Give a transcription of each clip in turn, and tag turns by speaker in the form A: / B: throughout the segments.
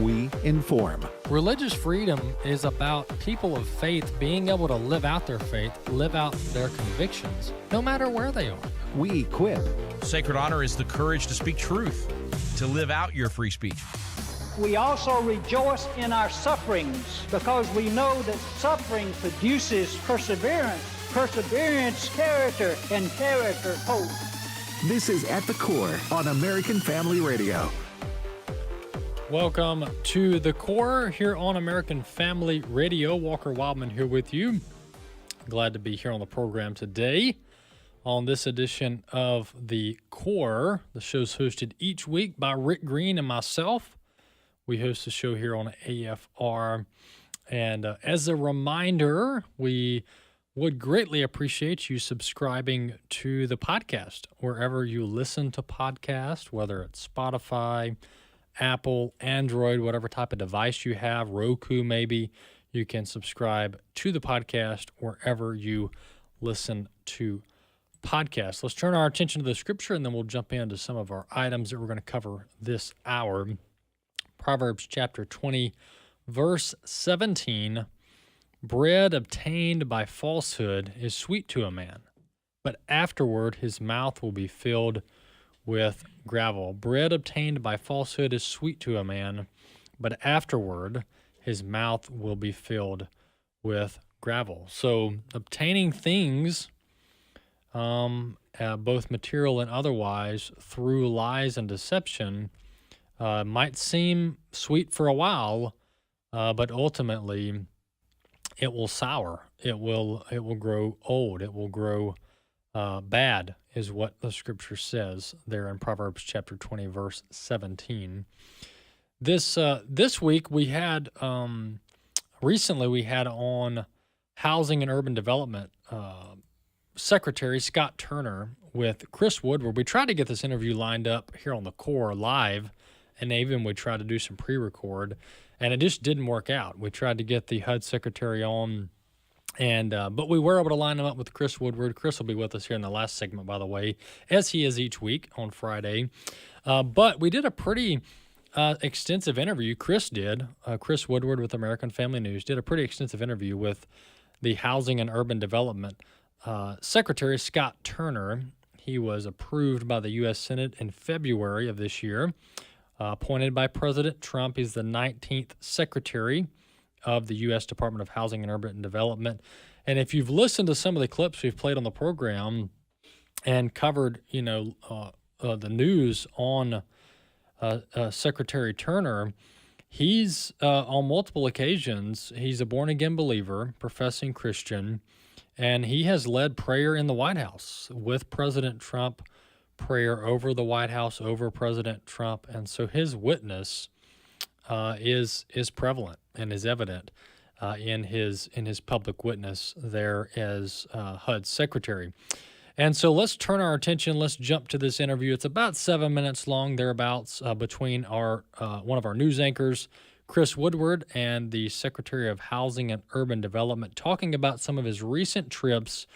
A: We inform.
B: Religious freedom is about people of faith being able to live out their faith, live out their convictions, no matter where they are.
A: We equip.
C: Sacred honor is the courage to speak truth, to live out your free speech.
D: We also rejoice in our sufferings because we know that suffering produces perseverance, perseverance, character, and character, hope.
A: This is At the Core on American Family Radio.
B: Welcome to The Core here on American Family Radio. Walker Wildmon here with you. Glad to be here on the program today. On this edition of The Core, the show's hosted each week by Rick Green and myself. We host the show here on AFR. And as a reminder, we would greatly appreciate you subscribing to the podcast wherever you listen to podcasts, whether it's Spotify, Apple, Android, whatever type of device you have, Roku maybe. You can subscribe to the podcast wherever you listen to podcasts. Let's turn our attention to the scripture, and then we'll jump into some of our items that we're going to cover this hour. Proverbs chapter 20, verse 17, bread obtained by falsehood is sweet to a man, but afterward his mouth will be filled with gravel. Bread obtained by falsehood is sweet to a man, but afterward his mouth will be filled with gravel. So obtaining things, both material and otherwise, through lies and deception might seem sweet for a while, but ultimately it will sour. It will grow old. It will grow bad, is what the scripture says there in Proverbs chapter 20, verse 17. This week we had, recently we had on Housing and Urban Development Secretary Scott Turner with Chris Woodward. We tried to get this interview lined up here on the Core live, and even we tried to do some pre-record, and it just didn't work out. We tried to get the HUD Secretary on, and but we were able to line him up with Chris Woodward. Chris will be with us here in the last segment, by the way, as he is each week on Friday. But we did a pretty extensive interview. Chris Woodward with American Family News, did a pretty extensive interview with the Housing and Urban Development Secretary Scott Turner. He was approved by the U.S. Senate in February of this year, appointed by President Trump. He's the 19th Secretary of the U.S. Department of Housing and Urban Development. And if you've listened to some of the clips we've played on the program and covered, the news on Secretary Turner, he's on multiple occasions, he's a born-again believer, professing Christian, and he has led prayer in the White House with President Trump, prayer over the White House, over President Trump. And so his witness is prevalent and is evident in his public witness there as HUD Secretary. And so let's turn our attention. Let's jump to this interview. It's about 7 minutes long, thereabouts, between our one of our news anchors, Chris Woodward, and the Secretary of Housing and Urban Development, talking about some of his recent trips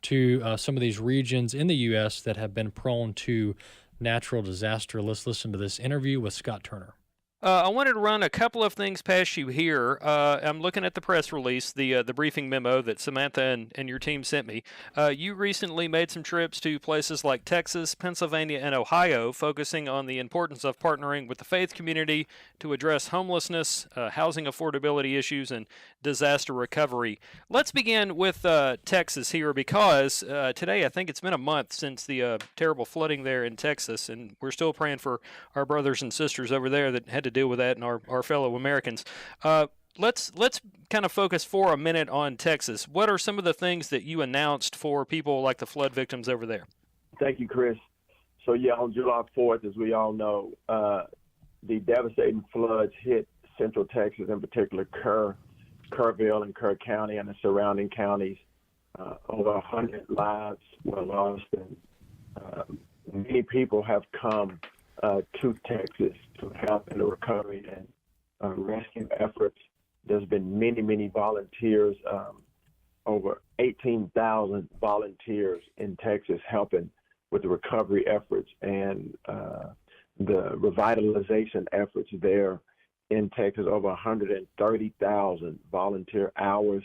B: to some of these regions in the U.S. that have been prone to natural disaster. Let's listen to this interview with Scott Turner.
E: I wanted to run a couple of things past you here. I'm looking at the press release, the briefing memo that Samantha and your team sent me. You recently made some trips to places like Texas, Pennsylvania, and Ohio, focusing on the importance of partnering with the faith community to address homelessness, housing affordability issues, and disaster recovery. Let's begin with Texas here, because today I think it's been a month since the terrible flooding there in Texas, and we're still praying for our brothers and sisters over there that had to deal with that and our fellow Americans. Let's kind of focus for a minute on Texas. What are some of the things that you announced for people like the flood victims over there?
F: Thank you, Chris. So, on July 4th, as we all know, the devastating floods hit Central Texas, in particular Kerrville and Kerr County and the surrounding counties. Over 100 lives were lost, and many people have come to Texas to help in the recovery and rescue efforts. There's been many volunteers, over 18,000 volunteers in Texas helping with the recovery efforts and the revitalization efforts there in Texas. Over 130,000 volunteer hours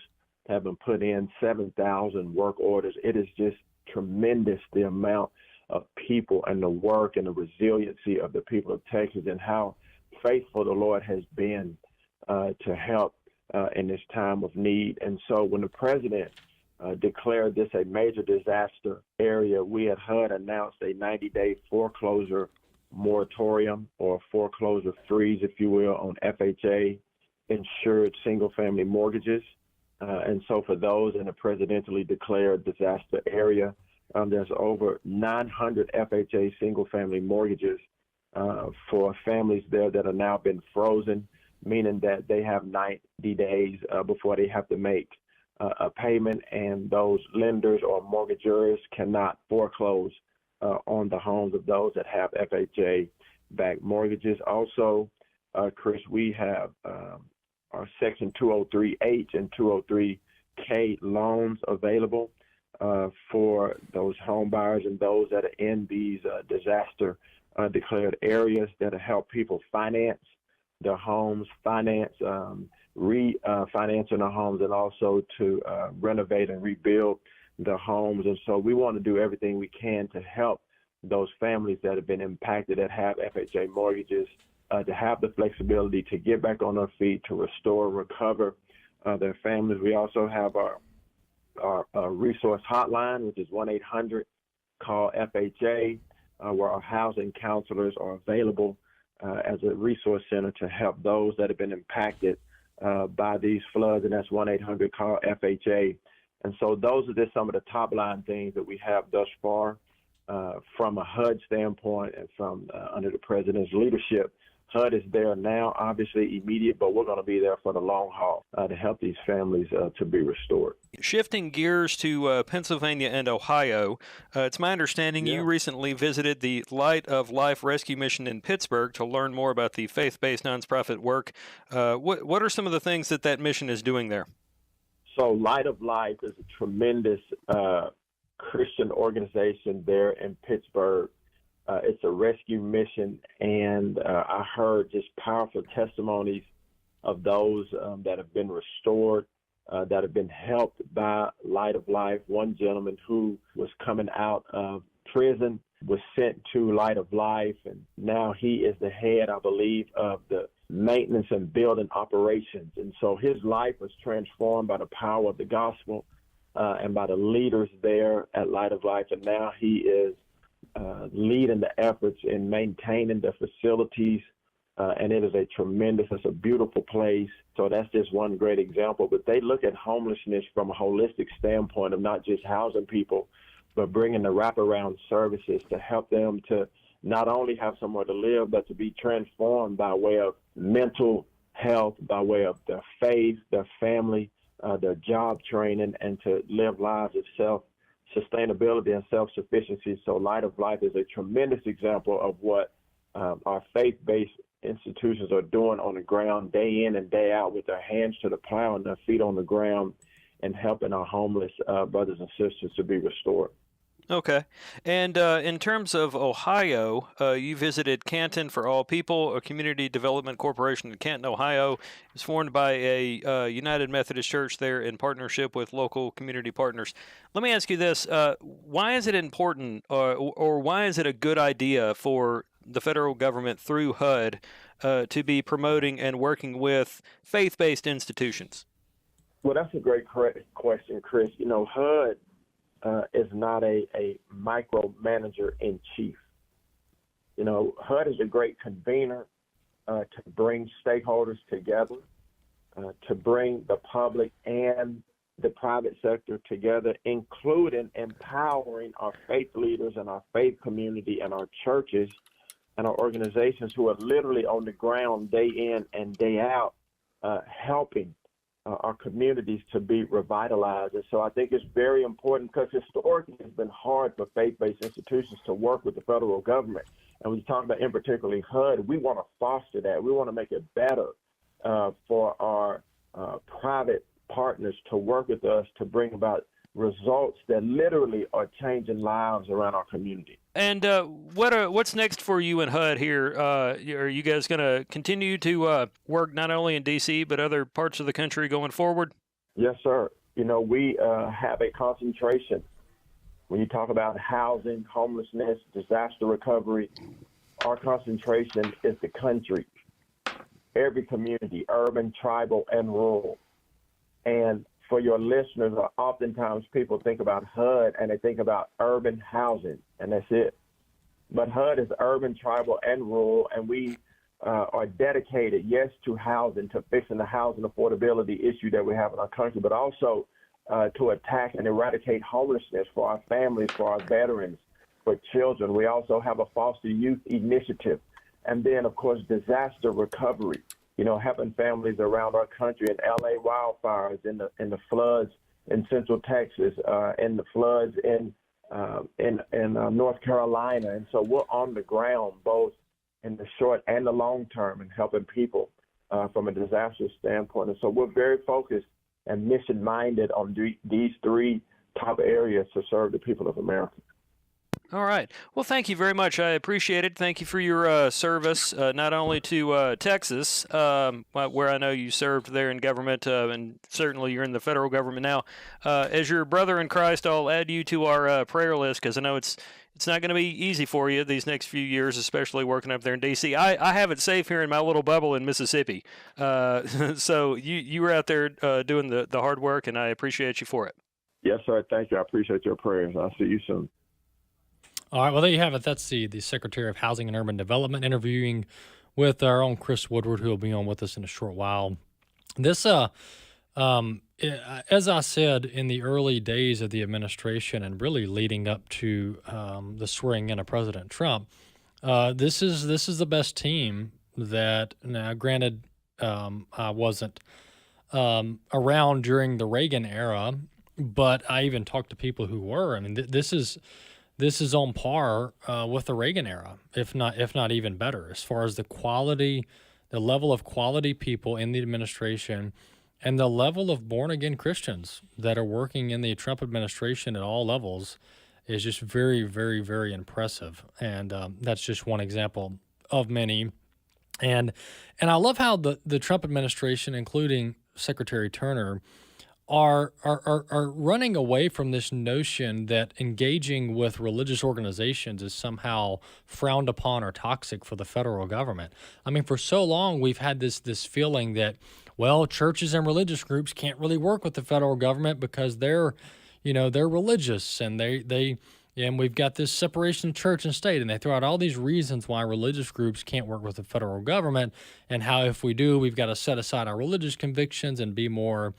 F: have been put in, 7,000 work orders. It is just tremendous, the amount of people and the work and the resiliency of the people of Texas, and how faithful the Lord has been to help in this time of need. And so when the president declared this a major disaster area, we at HUD announced a 90-day foreclosure moratorium, or foreclosure freeze, if you will, on FHA insured single-family mortgages. And so for those in a presidentially declared disaster area, there's over 900 FHA single-family mortgages for families there that are now been frozen, meaning that they have 90 days before they have to make a payment, and those lenders or mortgagors cannot foreclose on the homes of those that have FHA-backed mortgages. Also, Chris, we have our Section 203H and 203K loans available for those home buyers and those that are in these disaster declared areas, that help people finance their homes, refinancing their homes, and also to renovate and rebuild their homes. And so we want to do everything we can to help those families that have been impacted, that have FHA mortgages, to have the flexibility to get back on their feet, to restore, recover their families. We also have our resource hotline, which is 1-800-CALL FHA, where our housing counselors are available as a resource center to help those that have been impacted by these floods, and that's 1-800-CALL FHA. And so those are just some of the top line things that we have thus far from a HUD standpoint, and from under the president's leadership. HUD is there now, obviously immediate, but we're going to be there for the long haul to help these families to be restored.
E: Shifting gears to Pennsylvania and Ohio, it's my understanding you recently visited the Light of Life Rescue Mission in Pittsburgh to learn more about the faith-based nonprofit work. What are some of the things that mission is doing there?
F: So Light of Life is a tremendous Christian organization there in Pittsburgh. It's a rescue mission, and I heard just powerful testimonies of those that have been restored, that have been helped by Light of Life. One gentleman who was coming out of prison was sent to Light of Life, and now he is the head, I believe, of the maintenance and building operations. And so his life was transformed by the power of the gospel and by the leaders there at Light of Life, and now he is leading the efforts in maintaining the facilities, and it is it's a beautiful place. So that's just one great example. But they look at homelessness from a holistic standpoint of not just housing people, but bringing the wraparound services to help them to not only have somewhere to live, but to be transformed by way of mental health, by way of their faith, their family, their job training, and to live lives of self-sustainability and self-sufficiency. So Light of Life is a tremendous example of what our faith-based institutions are doing on the ground day in and day out, with their hands to the plow and their feet on the ground, and helping our homeless brothers and sisters to be restored.
E: Okay. And in terms of Ohio, you visited Canton for All People, a community development corporation in Canton, Ohio. It was formed by a United Methodist Church there in partnership with local community partners. Let me ask you this. Why is it important, or why is it a good idea for the federal government through HUD to be promoting and working with faith-based institutions?
F: Well, that's a great question, Chris. You know, HUD is not a micromanager in chief. You know, HUD is a great convener to bring stakeholders together, to bring the public and the private sector together, including empowering our faith leaders and our faith community and our churches and our organizations who are literally on the ground day in and day out, helping our communities to be revitalized. And so I think it's very important, because historically it's been hard for faith-based institutions to work with the federal government. And when you talk about, in particularly HUD, we want to foster that. We want to make it better for our private partners to work with us to bring about results that literally are changing lives around our community.
E: And what's next for you and HUD here? Are you guys going to continue to work not only in D.C. but other parts of the country going forward?
F: Yes, sir. We have a concentration. When you talk about housing, homelessness, disaster recovery, our concentration is the country, every community, urban, tribal, and rural. And for your listeners, oftentimes people think about HUD and they think about urban housing, and that's it. But HUD is urban, tribal, and rural, and we are dedicated, yes, to housing, to fixing the housing affordability issue that we have in our country, but also to attack and eradicate homelessness for our families, for our veterans, for children. We also have a foster youth initiative. And then, of course, disaster recovery, helping families around our country in LA wildfires, in the floods in Central Texas, in the floods in North Carolina. And so we're on the ground, both in the short and the long term, and helping people from a disaster standpoint. And so we're very focused and mission-minded on these three top areas to serve the people of America.
E: All right. Well, thank you very much. I appreciate it. Thank you for your service, not only to Texas, where I know you served there in government, and certainly you're in the federal government now. As your brother in Christ, I'll add you to our prayer list, because I know it's not going to be easy for you these next few years, especially working up there in D.C. I have it safe here in my little bubble in Mississippi. So you were out there doing the hard work, and I appreciate you for it.
F: Yes, sir. Thank you. I appreciate your prayers. I'll see you soon.
B: All right, well, there you have it. That's the Secretary of Housing and Urban Development interviewing with our own Chris Woodward, who will be on with us in a short while. This, as I said, in the early days of the administration and really leading up to the swearing in of President Trump, this is the best team that, now granted, I wasn't around during the Reagan era, but I even talked to people who were. I mean, this is on par with the Reagan era, if not even better, as far as the level of quality people in the administration and the level of born-again Christians that are working in the Trump administration at all levels is just very, very, very impressive. And that's just one example of many. And I love how the Trump administration, including Secretary Turner, are running away from this notion that engaging with religious organizations is somehow frowned upon or toxic for the federal government. I mean, for so long we've had this feeling that, well, churches and religious groups can't really work with the federal government because they're religious, and and we've got this separation of church and state, and they throw out all these reasons why religious groups can't work with the federal government, and how if we do, we've got to set aside our religious convictions and be more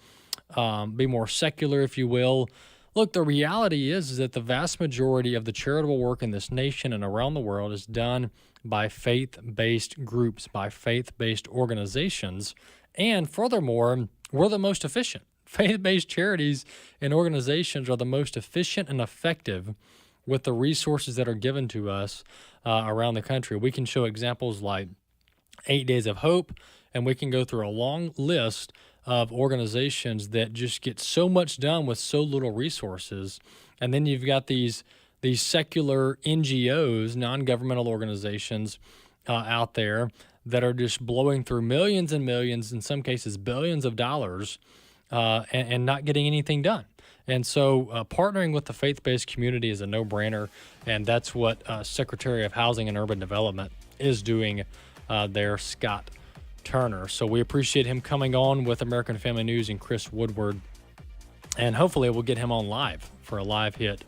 B: secular, if you will. Look, the reality is that the vast majority of the charitable work in this nation and around the world is done by faith-based groups, by faith-based organizations. And furthermore, we're the most efficient. Faith-based charities and organizations are the most efficient and effective with the resources that are given to us around the country. We can show examples like 8 Days of Hope, and we can go through a long list of organizations that just get so much done with so little resources. And then you've got these secular NGOs, non-governmental organizations out there that are just blowing through millions and millions, in some cases billions of dollars, and not getting anything done. And so partnering with the faith-based community is a no-brainer, and that's what Secretary of Housing and Urban Development is doing there, Scott Turner. So we appreciate him coming on with American Family News and Chris Woodward, and hopefully we'll get him on live for a live hit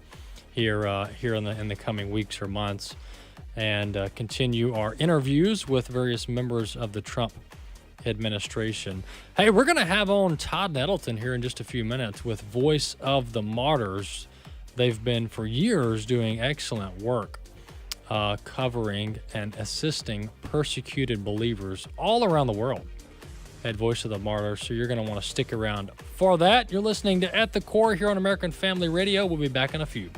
B: here in the coming weeks or months, and continue our interviews with various members of the Trump administration. Hey, we're going to have on Todd Nettleton here in just a few minutes with Voice of the Martyrs. They've been for years doing excellent work covering and assisting persecuted believers all around the world at Voice of the Martyrs. So you're going to want to stick around for that. You're listening to At the Core here on American Family Radio. We'll be back in a few.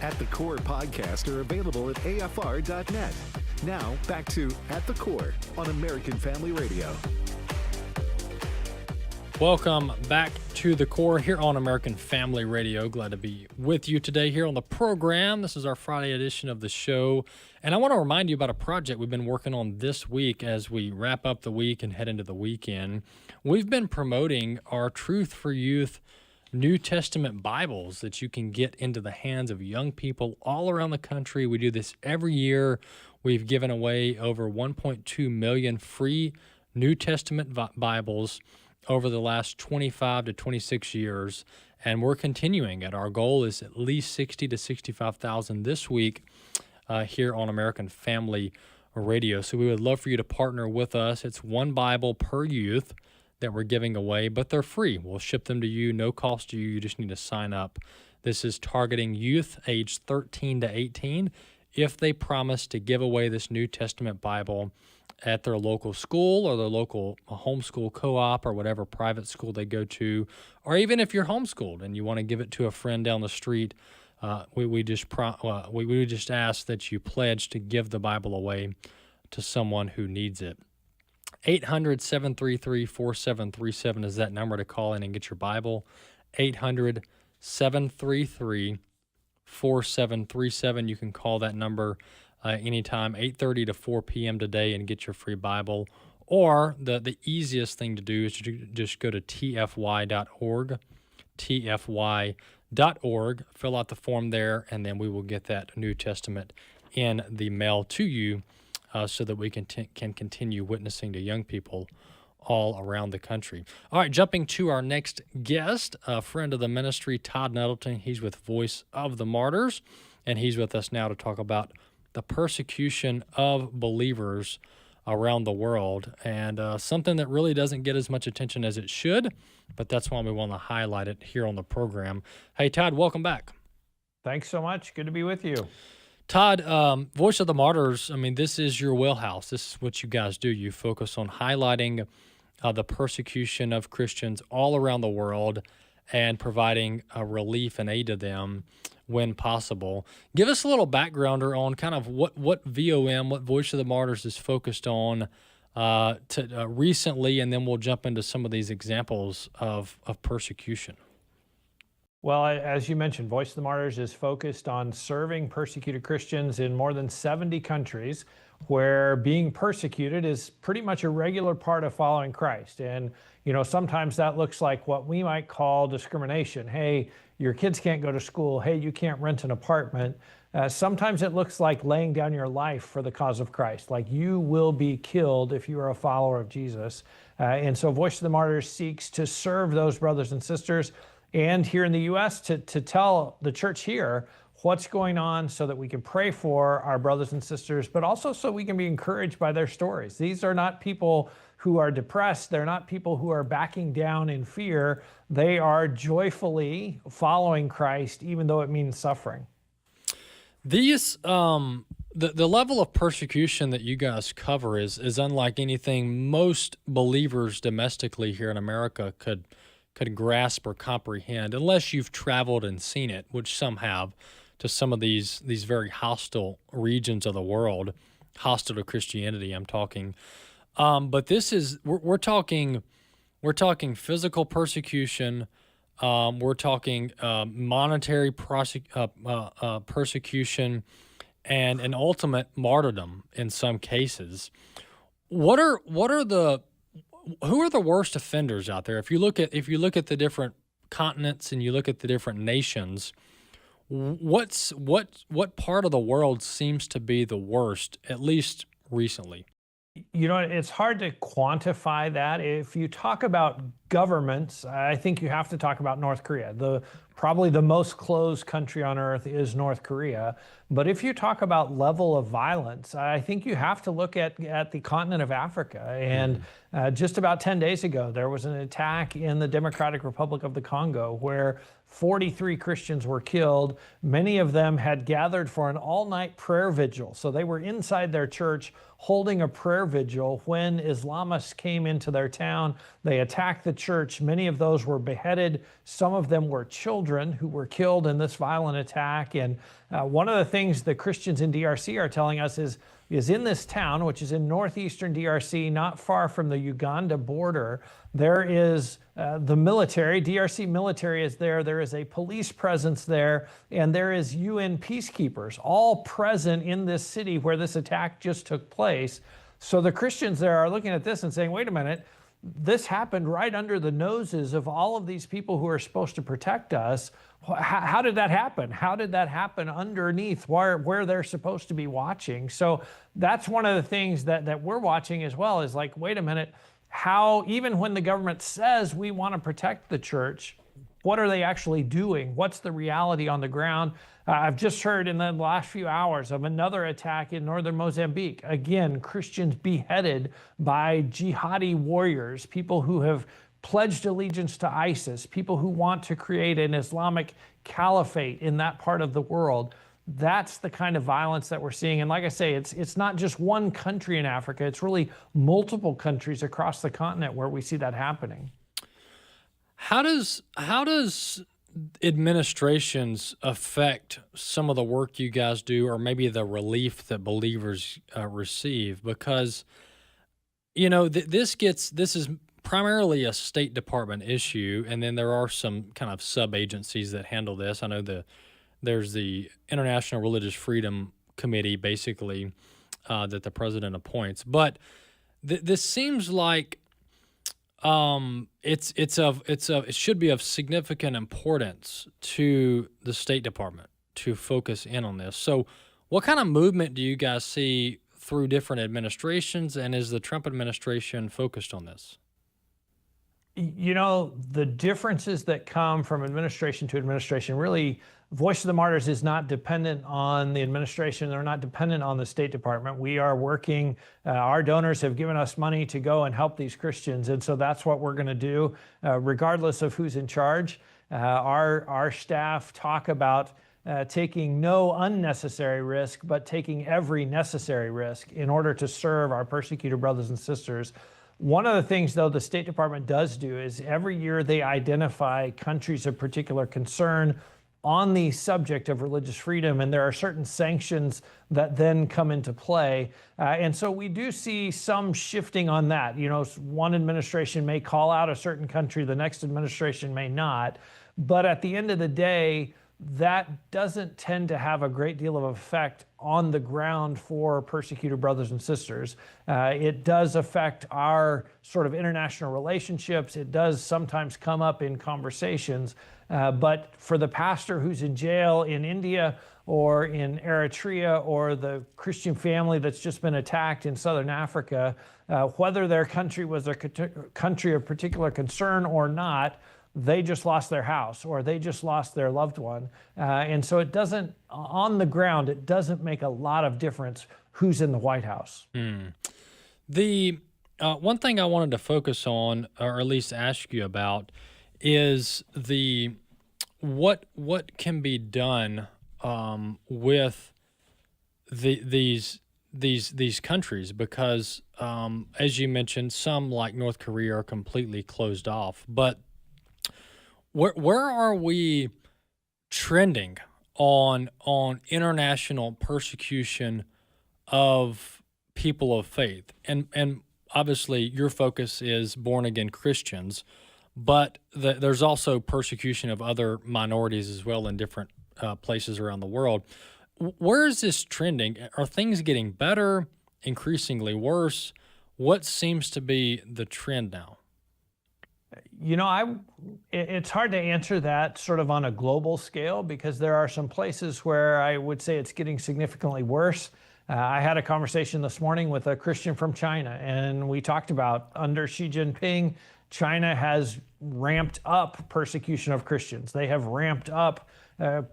A: At the Core podcasts are available at afr.net. Now, back to At the Core on American Family Radio.
B: Welcome back to The Core here on American Family Radio. Glad to be with you today here on the program. This is our Friday edition of the show. And I want to remind you about a project we've been working on this week as we wrap up the week and head into the weekend. We've been promoting our Truth for Youth New Testament Bibles that you can get into the hands of young people all around the country. We do this every year. We've given away over 1.2 million free New Testament Bibles over the last 25 to 26 years, and we're continuing it. Our goal is at least 60 to 65,000 this week here on American Family Radio. So we would love for you to partner with us. It's one Bible per youth that we're giving away, but they're free. We'll ship them to you, no cost to you. You just need to sign up. This is targeting youth aged 13 to 18 if they promise to give away this New Testament Bible at their local school or their local homeschool co-op or whatever private school they go to, or even if you're homeschooled and you want to give it to a friend down the street, we just ask that you pledge to give the Bible away to someone who needs it. 800-733-4737 is that number to call in and get your Bible. 800-733-4737. You can call that number anytime, 8:30 to 4 p.m. today, and get your free Bible. Or the easiest thing to do is to just go to tfy.org, tfy.org, fill out the form there, and then we will get that New Testament in the mail to you so that we can continue witnessing to young people all around the country. All right, jumping to our next guest, a friend of the ministry, Todd Nettleton. He's with Voice of the Martyrs, and he's with us now to talk about the persecution of believers around the world, and something that really doesn't get as much attention as it should, but that's why we want to highlight it here on the program. Hey, Todd, welcome back.
G: Thanks so much. Good to be with you.
B: Todd, Voice of the Martyrs, I mean, this is your wheelhouse. This is what you guys do. You focus on highlighting the persecution of Christians all around the world and providing relief and aid to them when possible. Give us a little backgrounder on kind of what VOM, what Voice of the Martyrs is focused on recently, and then we'll jump into some of these examples of persecution.
G: Well, as you mentioned, Voice of the Martyrs is focused on serving persecuted Christians in more than 70 countries where being persecuted is pretty much a regular part of following Christ. And, you know, sometimes that looks like what we might call discrimination. Hey, your kids can't go to school. Hey, you can't rent an apartment. Sometimes it looks like laying down your life for the cause of Christ, like you will be killed if you are a follower of Jesus. And so Voice of the Martyrs seeks to serve those brothers and sisters, and here in the U.S. to tell the church here what's going on so that we can pray for our brothers and sisters, but also so we can be encouraged by their stories. These are not people who are depressed. They're not people who are backing down in fear. They are joyfully following Christ, even though it means suffering.
B: These, the level of persecution that you guys cover is unlike anything most believers domestically here in America could grasp or comprehend, unless you've traveled and seen it, which some have, to some of these very hostile regions of the world, hostile to Christianity, I'm talking. But this is, we're talking physical persecution, we're talking monetary persecution, and an ultimate martyrdom in some cases. Who are the worst offenders out there? If you look at the different continents and you look at the different nations, what part of the world seems to be the worst, at least recently?
G: You know, it's hard to quantify that. If you talk about governments, I think you have to talk about North Korea. Probably the most closed country on earth is North Korea. But if you talk about level of violence, I think you have to look at the continent of Africa. And just about 10 days ago, there was an attack in the Democratic Republic of the Congo where 43 Christians were killed. Many of them had gathered for an all-night prayer vigil. So they were inside their church holding a prayer vigil when Islamists came into their town. They attacked the church. Many of those were beheaded. Some of them were children. children who were killed in this violent attack. And one of the things the Christians in DRC are telling us is in this town, which is in northeastern DRC, not far from the Uganda border, there is the military, DRC military is there. There is a police presence there, and there is UN peacekeepers all present in this city where this attack just took place. So the Christians there are looking at this and saying, wait a minute, this happened right under the noses of all of these people who are supposed to protect us. How did that happen? How did that happen underneath where they're supposed to be watching? So that's one of the things that we're watching as well, is like, wait a minute, how, even when the government says we want to protect the church, what are they actually doing? What's the reality on the ground? I've just heard in the last few hours of another attack in northern Mozambique. Again, Christians beheaded by jihadi warriors, people who have pledged allegiance to ISIS, people who want to create an Islamic caliphate in that part of the world. That's the kind of violence that we're seeing. And like I say, it's not just one country in Africa, it's really multiple countries across the continent where we see that happening.
B: How does administrations affect some of the work you guys do, or maybe the relief that believers receive? Because, you know, this is primarily a State Department issue, and then there are some kind of sub-agencies that handle this. I know there's the International Religious Freedom Committee, basically, that the president appoints. But this seems like it should be of significant importance to the State Department to focus in on this. So what kind of movement do you guys see through different administrations, and is the Trump administration focused on this?
G: You know, the differences that come from administration to administration, really, Voice of the Martyrs is not dependent on the administration. They're not dependent on the State Department. We are working, our donors have given us money to go and help these Christians. And so that's what we're going to do, regardless of who's in charge. Our staff talk about taking no unnecessary risk, but taking every necessary risk in order to serve our persecuted brothers and sisters. One of the things, though, the State Department does do is every year they identify countries of particular concern on the subject of religious freedom, and there are certain sanctions that then come into play. And so we do see some shifting on that. You know, one administration may call out a certain country, the next administration may not. But at the end of the day, that doesn't tend to have a great deal of effect on the ground for persecuted brothers and sisters. It does affect our sort of international relationships. It does sometimes come up in conversations. But for the pastor who's in jail in India or in Eritrea, or the Christian family that's just been attacked in Southern Africa, whether their country was a country of particular concern or not, they just lost their house or they just lost their loved one. And so it doesn't, on the ground, it doesn't make a lot of difference who's in the White House.
B: The one thing I wanted to focus on, or at least ask you about, is what can be done with these countries, because as you mentioned, some like North Korea are completely closed off. But where are we trending on international persecution of people of faith? And obviously your focus is born again Christians, but there's also persecution of other minorities as well in different places around the world. Where is this trending? Are things getting better, increasingly worse? What seems to be the trend now?
G: You know, it's hard to answer that sort of on a global scale, because there are some places where I would say it's getting significantly worse. I had a conversation this morning with a Christian from China, and we talked about under Xi Jinping, China has ramped up persecution of Christians. They have ramped up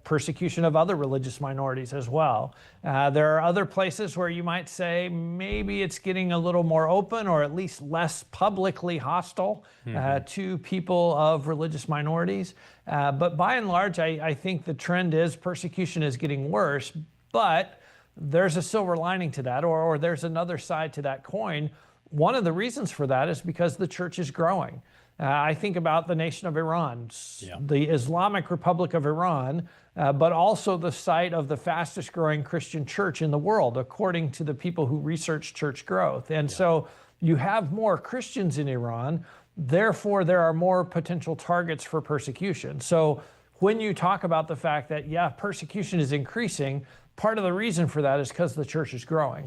G: persecution of other religious minorities as well. There are other places where you might say maybe it's getting a little more open, or at least less publicly hostile to people of religious minorities. But by and large, I think the trend is persecution is getting worse, but there's a silver lining to that, or there's another side to that coin. One of the reasons for that is because the church is growing. I think about the nation of Iran,
B: Yeah.
G: the Islamic Republic of Iran, but also the site of the fastest growing Christian church in the world, according to the people who research church growth. And so you have more Christians in Iran, therefore there are more potential targets for persecution. So when you talk about the fact that, persecution is increasing, part of the reason for that is because the church is growing.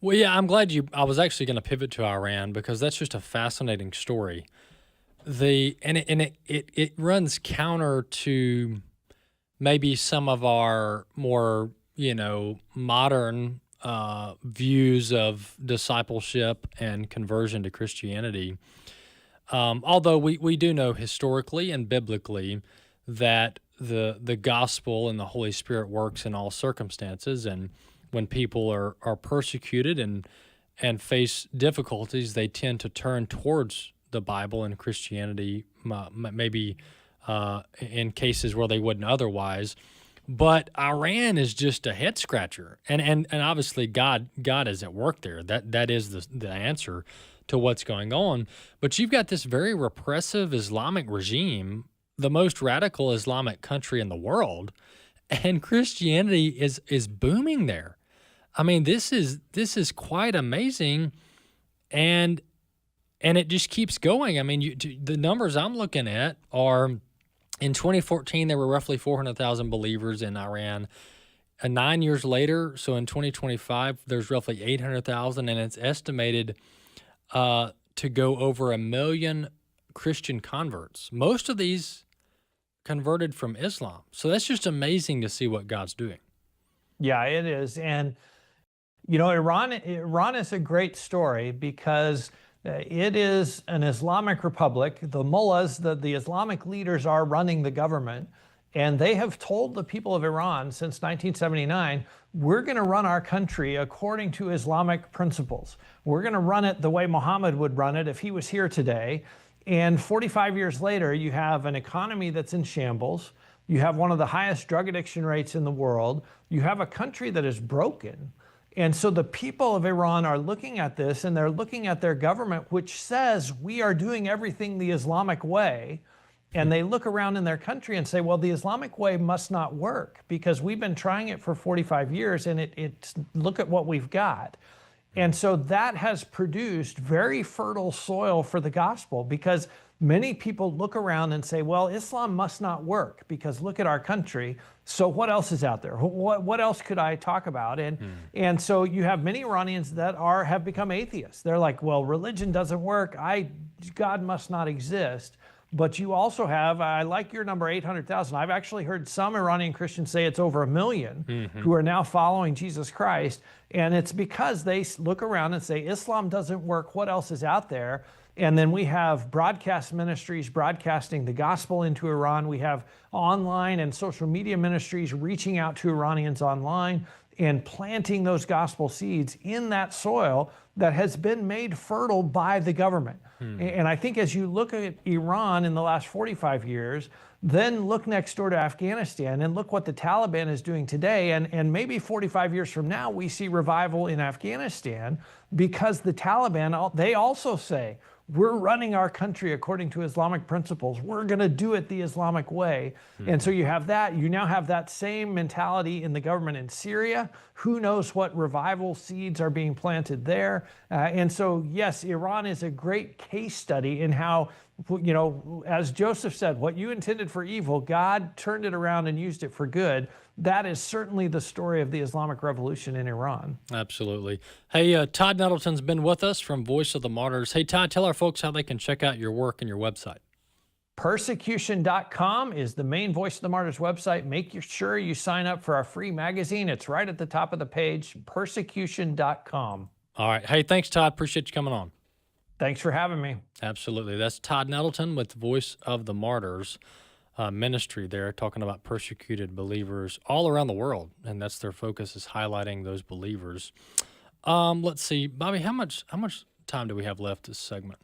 B: Well, yeah, I'm glad I was actually going to pivot to Iran because that's just a fascinating story. It runs counter to maybe some of our more modern views of discipleship and conversion to Christianity. Although we do know historically and biblically that the gospel and the Holy Spirit works in all circumstances, and when people are persecuted and face difficulties, they tend to turn towards the Bible and Christianity, maybe in cases where they wouldn't otherwise. But Iran is just a head scratcher, and obviously God is at work there. That is the answer to what's going on. But you've got this very repressive Islamic regime, the most radical Islamic country in the world, and Christianity is booming there. I mean, this is quite amazing, and it just keeps going. I mean, the numbers I'm looking at are in 2014 there were roughly 400,000 believers in Iran. 9 years later, so in 2025, there's roughly 800,000, and it's estimated to go over 1 million Christian converts. Most of these converted from Islam. So that's just amazing to see what God's doing.
G: Yeah, it is. And, Iran is a great story because it is an Islamic republic. The mullahs, the Islamic leaders are running the government. And they have told the people of Iran since 1979, we're going to run our country according to Islamic principles. We're going to run it the way Muhammad would run it if he was here today. And 45 years later, you have an economy that's in shambles. You have one of the highest drug addiction rates in the world. You have a country that is broken. And so the people of Iran are looking at this, and they're looking at their government, which says we are doing everything the Islamic way. And they look around in their country and say, well, the Islamic way must not work because we've been trying it for 45 years and it's look at what we've got. And so that has produced very fertile soil for the gospel because many people look around and say, well, Islam must not work because look at our country. So what else is out there? What else could I talk about? And so you have many Iranians that have become atheists. They're like, well, religion doesn't work. God must not exist. But you also have, I like your number 800,000. I've actually heard some Iranian Christians say it's over 1 million who are now following Jesus Christ. And it's because they look around and say, Islam doesn't work. What else is out there? And then we have broadcast ministries broadcasting the gospel into Iran. We have online and social media ministries reaching out to Iranians online and planting those gospel seeds in that soil that has been made fertile by the government. And I think as you look at Iran in the last 45 years, then look next door to Afghanistan and look what the Taliban is doing today. And maybe 45 years from now, we see revival in Afghanistan because the Taliban, they also say, we're running our country according to Islamic principles. We're going to do it the Islamic way. And so you have that. You now have that same mentality in the government in Syria. Who knows what revival seeds are being planted there? And so, yes, Iran is a great case study in how, as Joseph said, what you intended for evil, God turned it around and used it for good. That is certainly the story of the Islamic Revolution in Iran.
B: Absolutely. Hey, Todd Nettleton's been with us from Voice of the Martyrs. Hey, Todd, tell our folks how they can check out your work and your website.
G: Persecution.com is the main Voice of the Martyrs website. Make sure you sign up for our free magazine. It's right at the top of the page, persecution.com.
B: All right. Hey, thanks, Todd. Appreciate you coming on.
G: Thanks for having me.
B: Absolutely. That's Todd Nettleton with Voice of the Martyrs ministry there, talking about persecuted believers all around the world, and that's their focus, is highlighting those believers. Let's see, Bobby, how much time do we have left this segment?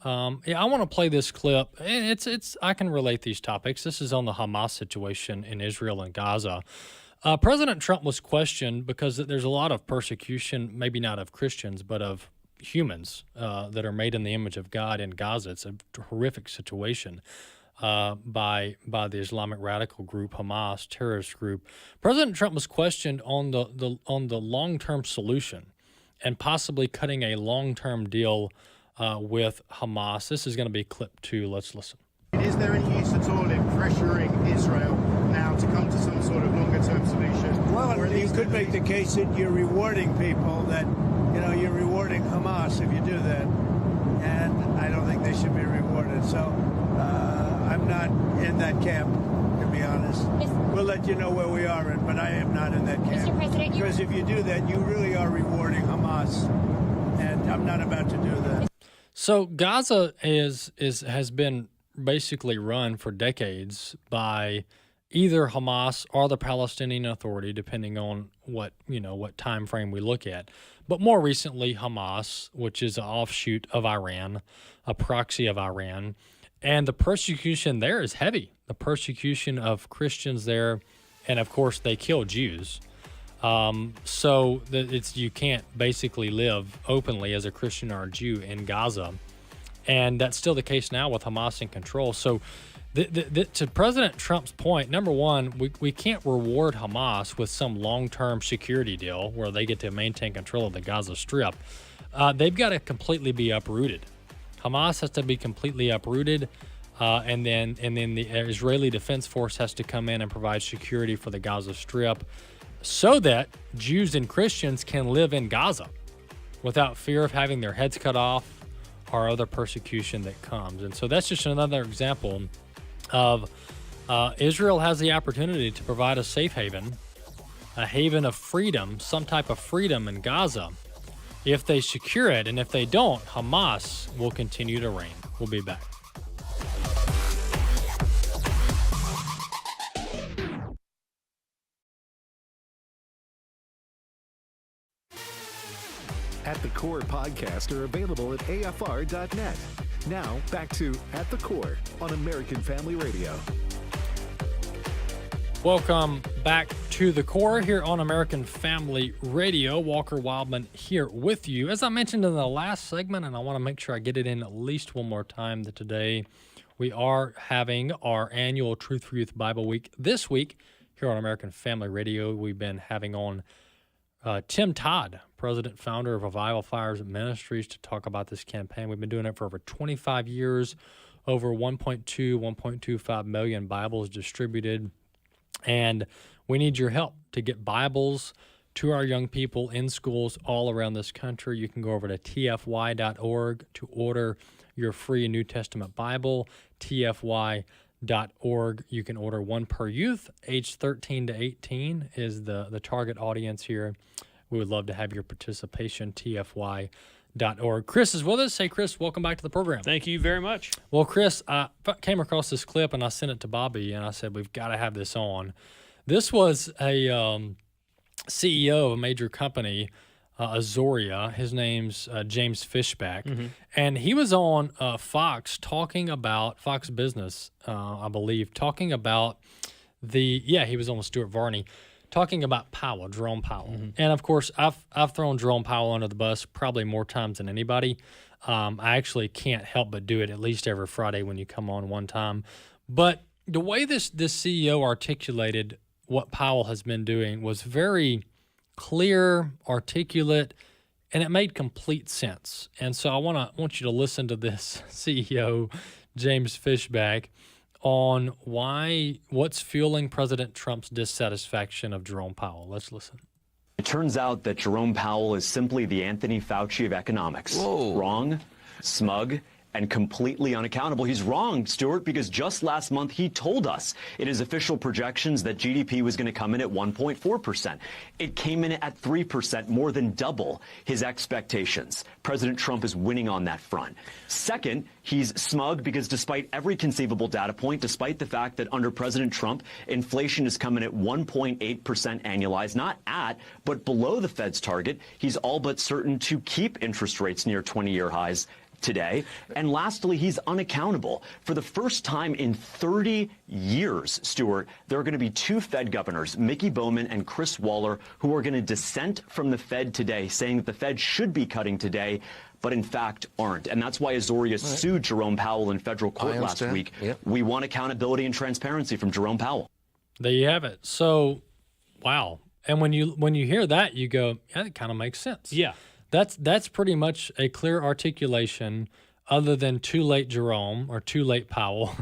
B: I want to play this clip. It's I can relate these topics. This is on the Hamas situation in Israel and Gaza. President Trump was questioned because there's a lot of persecution, maybe not of Christians, but of humans that are made in the image of God in Gaza. It's a horrific situation by the Islamic radical group Hamas, terrorist group. President Trump was questioned on the long-term solution and possibly cutting a long-term deal with Hamas. This is going to be clip 2. Let's listen.
H: Is there any use at all in pressuring Israel now to come to some sort of longer-term solution?
I: Well, you could make the case that you're rewarding people, that, you know, you're rewarding Hamas if you do that. And I don't think they should be rewarded. So I'm not in that camp, to be honest. We'll let you know where we are in, but I am not in that camp.
J: Mr. President,
I: because if you do that, you really are rewarding Hamas. And I'm not about to do that.
B: So Gaza has been basically run for decades by either Hamas or the Palestinian Authority, depending on what time frame we look at. But more recently, Hamas, which is an offshoot of Iran, a proxy of Iran, and the persecution there is heavy. The persecution of Christians there, and of course they kill Jews. So you can't basically live openly as a Christian or a Jew in Gaza. And that's still the case now with Hamas in control. So to President Trump's point, number one, we can't reward Hamas with some long-term security deal where they get to maintain control of the Gaza Strip. They've got to completely be uprooted. Hamas has to be completely uprooted, and then the Israeli Defense Force has to come in and provide security for the Gaza Strip so that Jews and Christians can live in Gaza without fear of having their heads cut off or other persecution that comes. And so that's just another example of Israel has the opportunity to provide a safe haven, a haven of freedom, some type of freedom in Gaza, if they secure it. And if they don't, Hamas will continue to reign. We'll be back.
A: At the Core podcasts are available at afr.net. Now, back to At the Core on American Family Radio.
B: Welcome back to the Core here on American Family Radio. Walker Wildmon here with you. As I mentioned in the last segment, and I want to make sure I get it in at least one more time today, we are having our annual Truth for Youth Bible Week this week here on American Family Radio. We've been having on Tim Todd, president, founder of Revival Fires Ministries, to talk about this campaign. We've been doing it for over 25 years, over 1.25 million Bibles distributed. And we need your help to get Bibles to our young people in schools all around this country. You can go over to tfy.org to order your free New Testament Bible, tfy.org. You can order one per youth. Age 13 to 18 is the target audience here. We would love to have your participation, tfy.org. Chris is with us. Hey, Chris, welcome back to the program.
E: Thank you very much.
B: Well, Chris, I came across this clip, and I sent it to Bobby, and I said, we've got to have this on. This was a CEO of a major company, Azoria. His name's James Fishback. Mm-hmm. And he was on Fox talking about, Fox Business, I believe, talking about he was on with Stuart Varney, talking about Powell, Jerome Powell. Mm-hmm. And, of course, I've thrown Jerome Powell under the bus probably more times than anybody. I actually can't help but do it at least every Friday when you come on one time. But the way this CEO articulated what Powell has been doing was very clear, articulate, and it made complete sense. And so I want you to listen to this CEO, James Fishback, on what's fueling President Trump's dissatisfaction of Jerome Powell. Let's listen.
K: It turns out that Jerome Powell is simply the Anthony Fauci of economics. Whoa. Wrong, smug, and completely unaccountable. He's wrong, Stuart, because just last month he told us in his official projections that GDP was going to come in at 1.4%. It came in at 3%, more than double his expectations. President Trump is winning on that front. Second, he's smug because despite every conceivable data point, despite the fact that under President Trump, inflation is coming at 1.8% annualized, not at, but below the Fed's target, he's all but certain to keep interest rates near 20-year highs today. And lastly, he's unaccountable. For the first time in 30 years, Stuart, there are going to be two Fed governors, Mickey Bowman and Chris Waller, who are going to dissent from the Fed today, saying that the Fed should be cutting today, but in fact aren't. And that's why Azoria sued Jerome Powell in federal court last week. Yep. We want accountability and transparency from Jerome Powell.
B: There you have it. So, wow. And when you hear that, you go, yeah, that kind of makes sense.
E: Yeah.
B: That's pretty much a clear articulation, other than too late Jerome or too late Powell,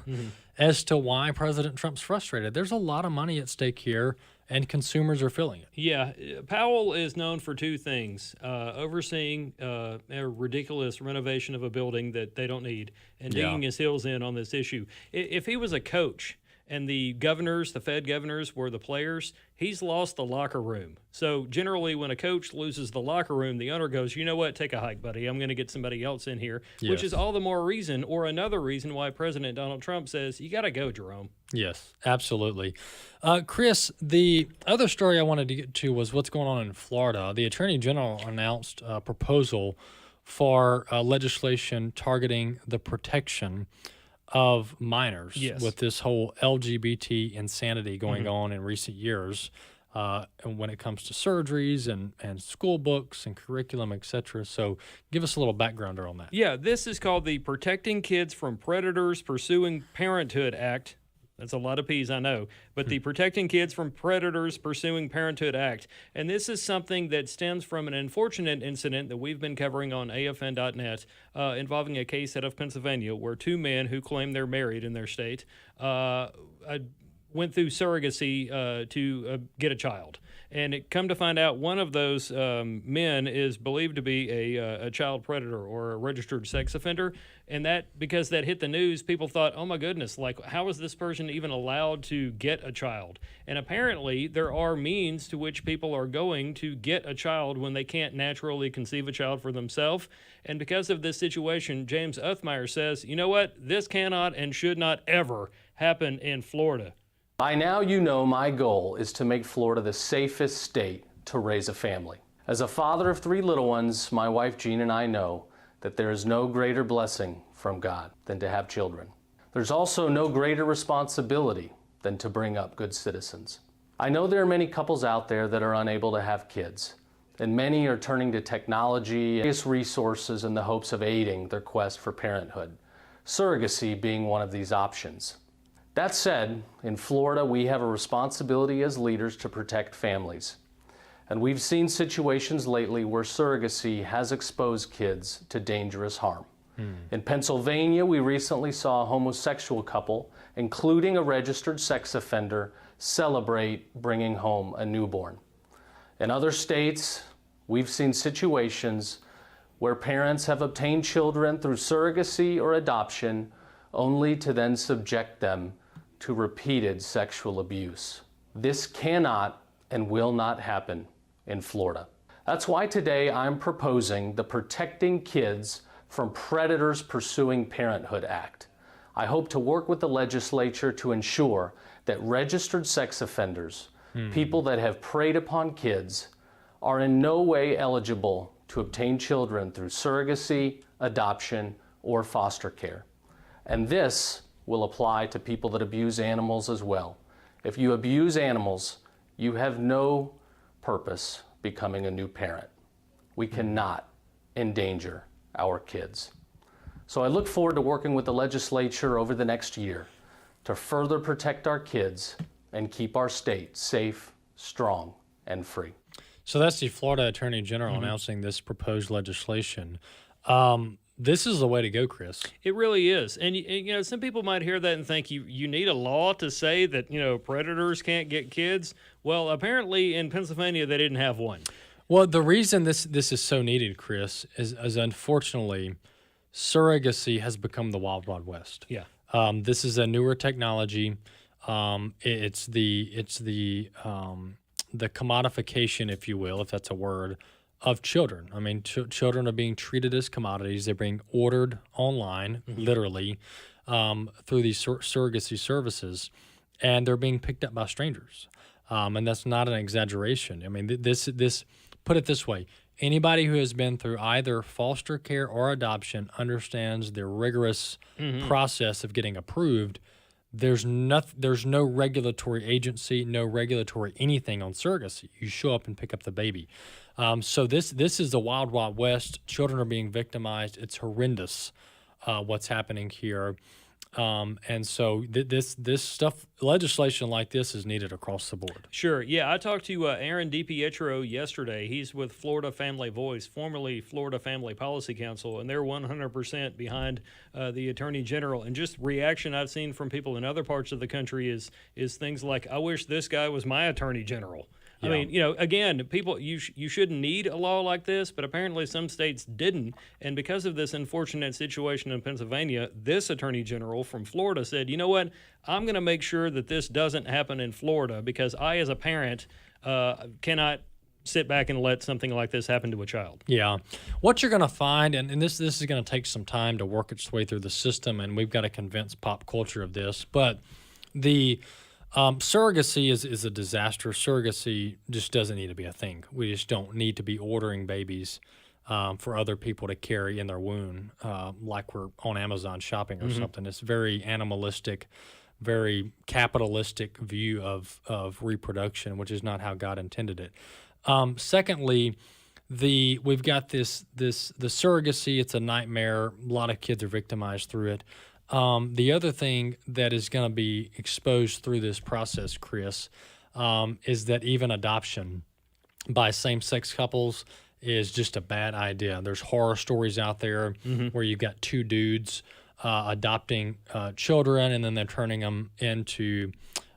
B: as to why President Trump's frustrated. There's a lot of money at stake here, and consumers are feeling it.
E: Yeah, Powell is known for two things: overseeing a ridiculous renovation of a building that they don't need, and digging his heels in on this issue. If he was a coach and the governors, the Fed governors, were the players, he's lost the locker room. So generally when a coach loses the locker room, the owner goes, you know what, take a hike, buddy. I'm going to get somebody else in here, which is all the more reason, or another reason, why President Donald Trump says, you got to go, Jerome.
B: Yes, absolutely. Chris, the other story I wanted to get to was what's going on in Florida. The Attorney General announced a proposal for legislation targeting the protection of minors with this whole LGBT insanity going on in recent years, and when it comes to surgeries and school books and curriculum, etc. So give us a little background on that.
E: Yeah, this is called the Protecting Kids from Predators Pursuing Parenthood Act. That's a lot of P's, I know, but the Protecting Kids from Predators Pursuing Parenthood Act. And this is something that stems from an unfortunate incident that we've been covering on AFN.net involving a case out of Pennsylvania where two men who claim they're married in their state went through surrogacy to get a child. And it come to find out one of those men is believed to be a child predator or a registered sex offender. And that, because that hit the news, people thought, oh my goodness, like, how is this person even allowed to get a child? And apparently there are means to which people are going to get a child when they can't naturally conceive a child for themselves. And because of this situation, James Uthmeyer says, you know what, this cannot and should not ever happen in Florida.
J: By now, you know my goal is to make Florida the safest state to raise a family. As a father of three little ones, my wife Jean and I know that there is no greater blessing from God than to have children. There's also no greater responsibility than to bring up good citizens. I know there are many couples out there that are unable to have kids, and many are turning to technology and various resources in the hopes of aiding their quest for parenthood, surrogacy being one of these options. That said, in Florida, we have a responsibility as leaders to protect families. And we've seen situations lately where surrogacy has exposed kids to dangerous harm. In Pennsylvania, we recently saw a homosexual couple, including a registered sex offender, celebrate bringing home a newborn. In other states, we've seen situations where parents have obtained children through surrogacy or adoption only to then subject them to repeated sexual abuse. This cannot and will not happen in Florida. That's why today I'm proposing the Protecting Kids from Predators Pursuing Parenthood Act. I hope to work with the legislature to ensure that registered sex offenders, people that have preyed upon kids, are in no way eligible to obtain children through surrogacy, adoption, or foster care. And this will apply to people that abuse animals as well. If you abuse animals, you have no purpose becoming a new parent. We cannot endanger our kids. So I look forward to working with the legislature over the next year to further protect our kids and keep our state safe, strong, and free.
B: So that's the Florida Attorney General announcing this proposed legislation. This is the way to go, Chris.
E: It really is. And you know, some people might hear that and think you need a law to say that, you know, predators can't get kids. Well, apparently in Pennsylvania they didn't have one.
B: Well, the reason this is so needed, Chris, is unfortunately surrogacy has become the wild, wild west.
E: Yeah.
B: This is a newer technology. It's the commodification, if you will, if that's a word, of children. I mean, children are being treated as commodities. They're being ordered online, literally, through these surrogacy services, and they're being picked up by strangers. And that's not an exaggeration. I mean, this put it this way: Anybody who has been through either foster care or adoption understands the rigorous process of getting approved. There's no regulatory agency, no regulatory anything on surrogacy. You show up and pick up the baby. So this is the wild, wild west. Children are being victimized. It's horrendous what's happening here. And so this stuff, legislation like this is needed across the board.
E: Sure. Yeah, I talked to Aaron DiPietro yesterday. He's with Florida Family Voice, formerly Florida Family Policy Council, and they're 100% behind the Attorney General. And just reaction I've seen from people in other parts of the country is things like, I wish this guy was my Attorney General. I mean, again, people, you shouldn't need a law like this, but apparently some states didn't. And because of this unfortunate situation in Pennsylvania, this Attorney General from Florida said, you know what, I'm going to make sure that this doesn't happen in Florida because I, as a parent, cannot sit back and let something like this happen to a child.
B: Yeah. What you're going to find, and this is going to take some time to work its way through the system, and we've got to convince pop culture of this, but the surrogacy is a disaster. Surrogacy just doesn't need to be a thing. We just don't need to be ordering babies for other people to carry in their womb like we're on Amazon shopping or something. It's very animalistic, very capitalistic view of reproduction, which is not how God intended it. Secondly, we've got the surrogacy. It's a nightmare. A lot of kids are victimized through it. The other thing that is going to be exposed through this process, Chris, is that even adoption by same-sex couples is just a bad idea. There's horror stories out there where you've got two dudes adopting children, and then they're turning them into,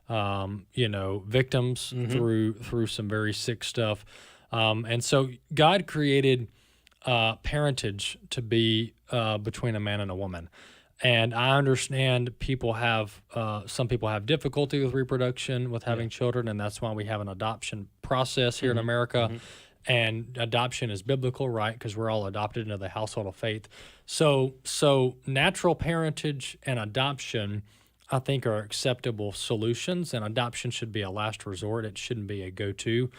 B: victims through some very sick stuff. And so God created parentage to be between a man and a woman. And I understand some people have difficulty with reproduction, with having children, and that's why we have an adoption process here in America. And adoption is biblical, right? Because we're all adopted into the household of faith. So natural parentage and adoption, I think, are acceptable solutions, and adoption should be a last resort. It shouldn't be a go-to.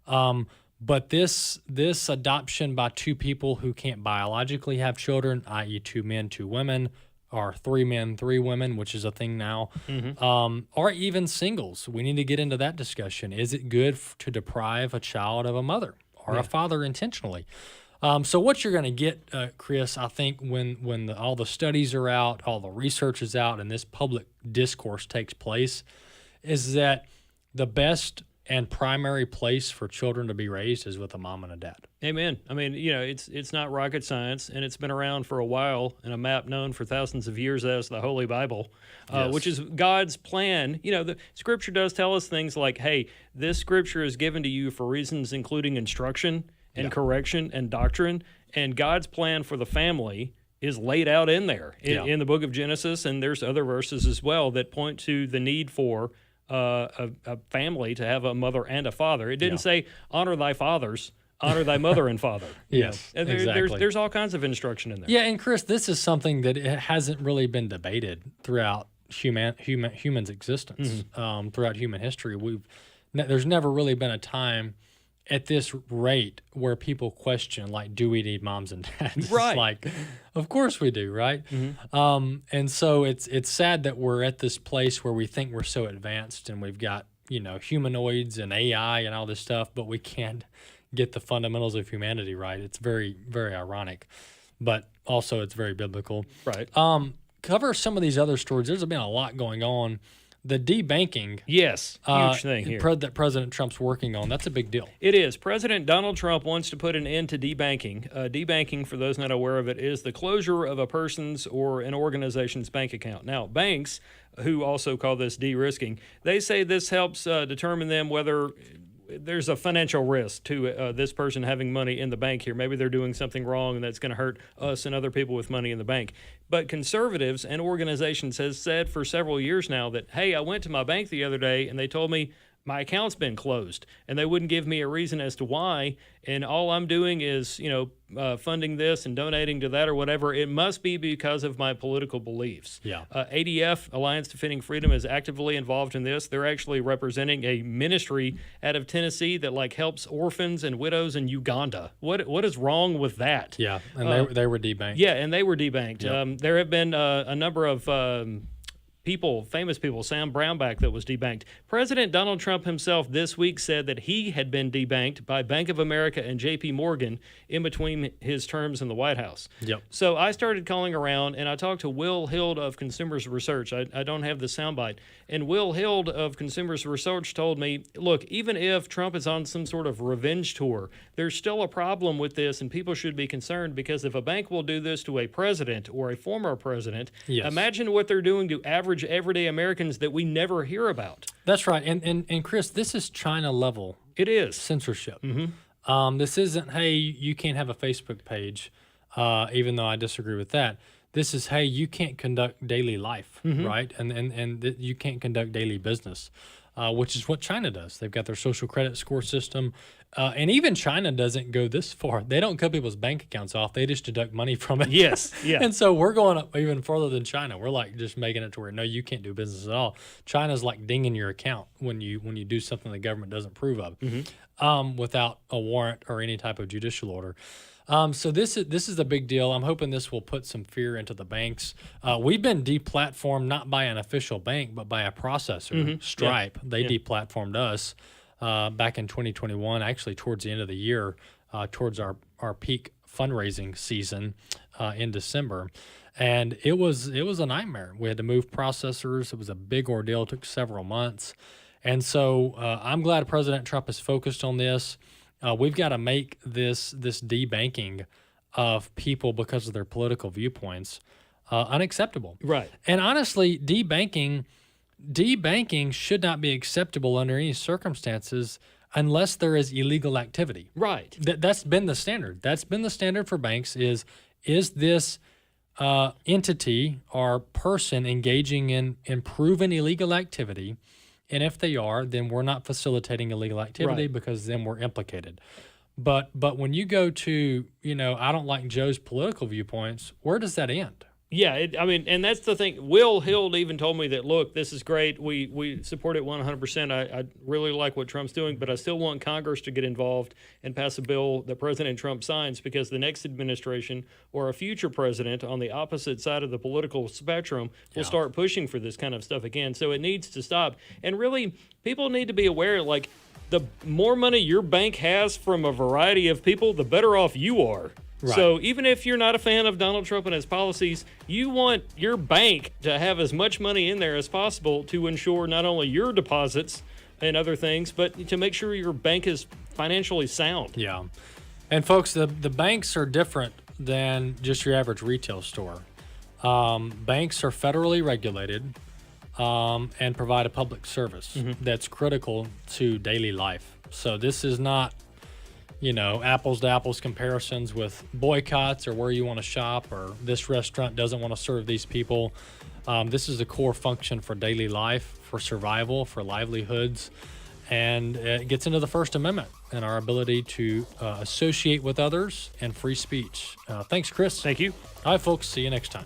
B: But this adoption by two people who can't biologically have children, i.e. 2 men, 2 women, or 3 men, 3 women, which is a thing now, or even singles. We need to get into that discussion. Is it good to deprive a child of a mother or a father intentionally? So what you're going to get, Chris, I think when all the studies are out, all the research is out, and this public discourse takes place, is that the best and primary place for children to be raised is with a mom and a dad.
E: Amen. I mean, it's not rocket science, and it's been around for a while in a map known for thousands of years as the Holy Bible, which is God's plan. The Scripture does tell us things like, hey, this Scripture is given to you for reasons including instruction and correction and doctrine, and God's plan for the family is laid out in there in the book of Genesis, and there's other verses as well that point to the need for a family to have a mother and a father. It didn't say, honor thy fathers, honor thy mother and father.
B: Exactly.
E: There's all kinds of instruction in there.
B: Yeah, and Chris, this is something that it hasn't really been debated throughout human's existence, throughout human history. There's never really been a time at this rate where people question, like, do we need moms and dads?
E: Right.
B: It's like, of course we do, right? And so it's sad that we're at this place where we think we're so advanced and we've got, humanoids and AI and all this stuff, but we can't get the fundamentals of humanity right. It's very, very ironic, but also it's very biblical.
E: Right.
B: Cover some of these other stories. There's been a lot going on. The debanking,
E: yes, huge thing here.
B: That President Trump's working on, that's a big deal.
E: It is. President Donald Trump wants to put an end to debanking. Debanking, for those not aware of it, is the closure of a person's or an organization's bank account. Now, banks, who also call this de-risking, they say this helps determine them whether there's a financial risk to this person having money in the bank here. Maybe they're doing something wrong and that's going to hurt us and other people with money in the bank. But conservatives and organizations has said for several years now that, hey, I went to my bank the other day and they told me my account's been closed, and they wouldn't give me a reason as to why. And all I'm doing is, funding this and donating to that or whatever. It must be because of my political beliefs.
B: Yeah.
E: ADF, Alliance Defending Freedom, is actively involved in this. They're actually representing a ministry out of Tennessee that helps orphans and widows in Uganda. What is wrong with that?
B: Yeah, and they were debanked.
E: Yeah, and they were debanked.
B: Yep.
E: There have been a number of famous people, Sam Brownback, that was debanked. President Donald Trump himself this week said that he had been debanked by Bank of America and J.P. Morgan in between his terms in the White House.
B: Yep.
E: So I started calling around, and I talked to Will Hild of Consumers Research. I don't have the soundbite. And Will Hild of Consumers Research told me, look, even if Trump is on some sort of revenge tour, there's still a problem with this, and people should be concerned, because if a bank will do this to a president or a former president,
B: Yes.
E: imagine what they're doing to average everyday Americans that we never hear about.
B: That's right. And Chris, this is China level.
E: It is.
B: Censorship. Mm-hmm. This isn't, hey, you can't have a Facebook page, even though I disagree with that. This is, hey, you can't conduct daily life, right? And you can't conduct daily business, which is what China does. They've got their social credit score system. And even China doesn't go this far. They don't cut people's bank accounts off. They just deduct money from it.
E: Yes, yeah.
B: And so we're going up even further than China. We're just making it to where, no, you can't do business at all. China's dinging your account when you do something the government doesn't approve of, without a warrant or any type of judicial order. So this is a big deal. I'm hoping this will put some fear into the banks. We've been deplatformed not by an official bank, but by a processor, Stripe. Yeah. They deplatformed us back in 2021, actually towards the end of the year, towards our peak fundraising season in December. And it was a nightmare. We had to move processors. It was a big ordeal. It took several months. And so I'm glad President Trump is focused on this. We've got to make this debanking of people because of their political viewpoints unacceptable.
E: Right.
B: And honestly, debanking should not be acceptable under any circumstances unless there is illegal activity.
E: Right.
B: That's been the standard. That's been the standard for banks is this entity or person engaging in proven illegal activity? And if they are, then we're not facilitating illegal activity because then we're implicated. But when you go to, I don't like Joe's political viewpoints, where does that end?
E: Yeah, and that's the thing. Will Hild even told me that, look, this is great. We support it 100%. I really like what Trump's doing, but I still want Congress to get involved and pass a bill that President Trump signs, because the next administration or a future president on the opposite side of the political spectrum will start pushing for this kind of stuff again. So it needs to stop. And really, people need to be aware, the more money your bank has from a variety of people, the better off you are. Right. So even if you're not a fan of Donald Trump and his policies, you want your bank to have as much money in there as possible to ensure not only your deposits and other things, but to make sure your bank is financially sound.
B: Yeah. And folks, the banks are different than just your average retail store. Banks are federally regulated and provide a public service that's critical to daily life. So this is not apples to apples comparisons with boycotts or where you want to shop or this restaurant doesn't want to serve these people. This is a core function for daily life, for survival, for livelihoods, and it gets into the First Amendment and our ability to associate with others and free speech. Thanks, Chris.
E: Thank you.
B: All right, folks. See you next time.